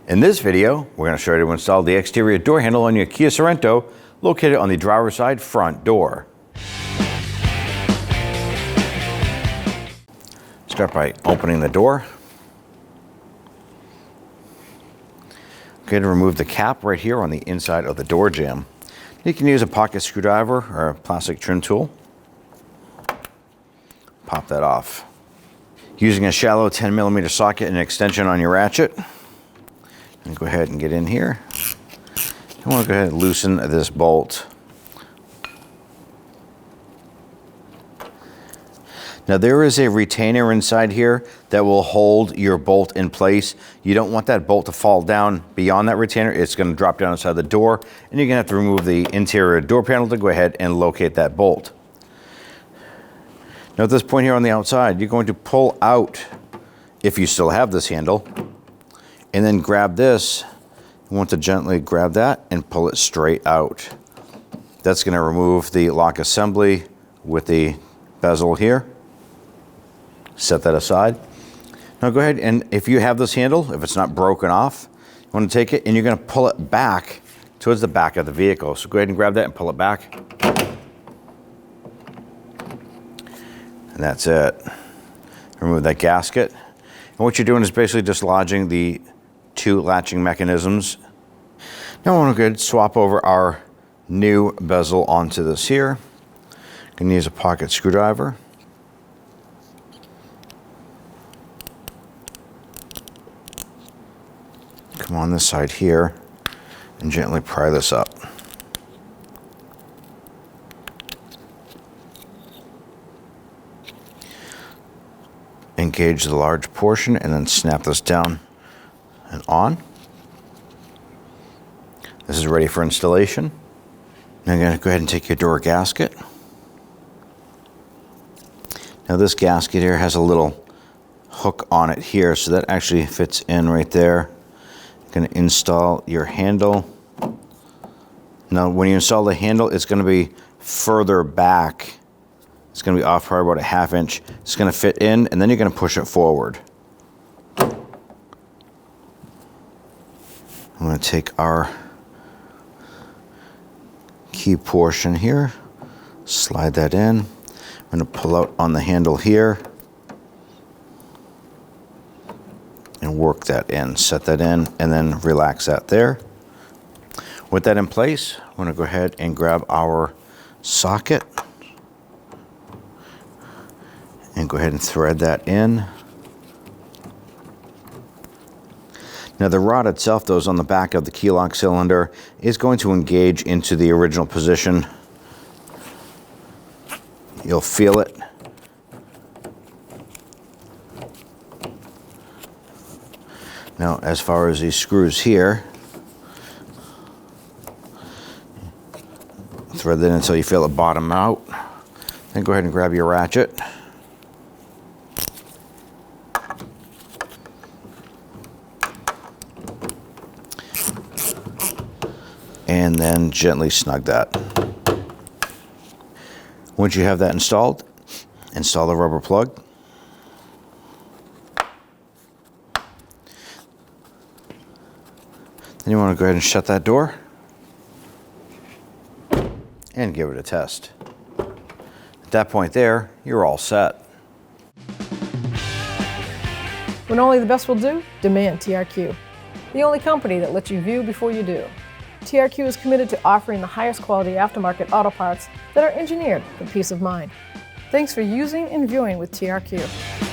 In this video, we're going to show you how to install the exterior door handle on your Kia Sorento located on the driver's side front door. Start by opening the door. Okay, to remove the cap right here on the inside of the door jamb. You can use a pocket screwdriver or a plastic trim tool. Pop that off. Using a shallow 10mm socket and extension on your ratchet. And go ahead and get in here. I want to go ahead and loosen this bolt. Now there is a retainer inside here that will hold your bolt in place. You don't want that bolt to fall down beyond that retainer. It's going to drop down inside the door, and you're going to have to remove the interior door panel to go ahead and locate that bolt. Now at this point here on the outside, you're going to pull out, if you still have this handle, and then grab this. You want to gently grab that and pull it straight out. That's going to remove the lock assembly with the bezel here. Set that aside. Now go ahead and if you have this handle, if it's not broken off, you want to take it and you're going to pull it back towards the back of the vehicle. So go ahead and grab that and pull it back. And that's it. Remove that gasket. And what you're doing is basically dislodging the two latching mechanisms. Now I want to go ahead and swap over our new bezel onto this here. I'm going to use a pocket screwdriver. Come on this side here and gently pry this up. Engage the large portion and then snap this down and on. This is ready for installation. Now I'm going to go ahead and take your door gasket. Now this gasket here has a little hook on it here, so that actually fits in right there. Going to install your handle. Now when you install the handle, it's going to be further back. It's going to be off probably about a ½ inch. It's going to fit in, and then you're going to push it forward. I'm going to take our key portion here, slide that in. I'm going to pull out on the handle here and work that in, set that in, and then relax that there. With that in place, I'm going to go ahead and grab our socket and go ahead and thread that in. Now the rod itself, though, is on the back of the key lock cylinder, is going to engage into the original position. You'll feel it. Now, as far as these screws here, thread that in until you feel it bottom out. Then go ahead and grab your ratchet. And then gently snug that. Once you have that installed, install the rubber plug. Then you want to go ahead and shut that door and give it a test. At that point there, you're all set. When only the best will do, demand TRQ. The only company that lets you view before you do. TRQ is committed to offering the highest quality aftermarket auto parts that are engineered for peace of mind. Thanks for using and viewing with TRQ.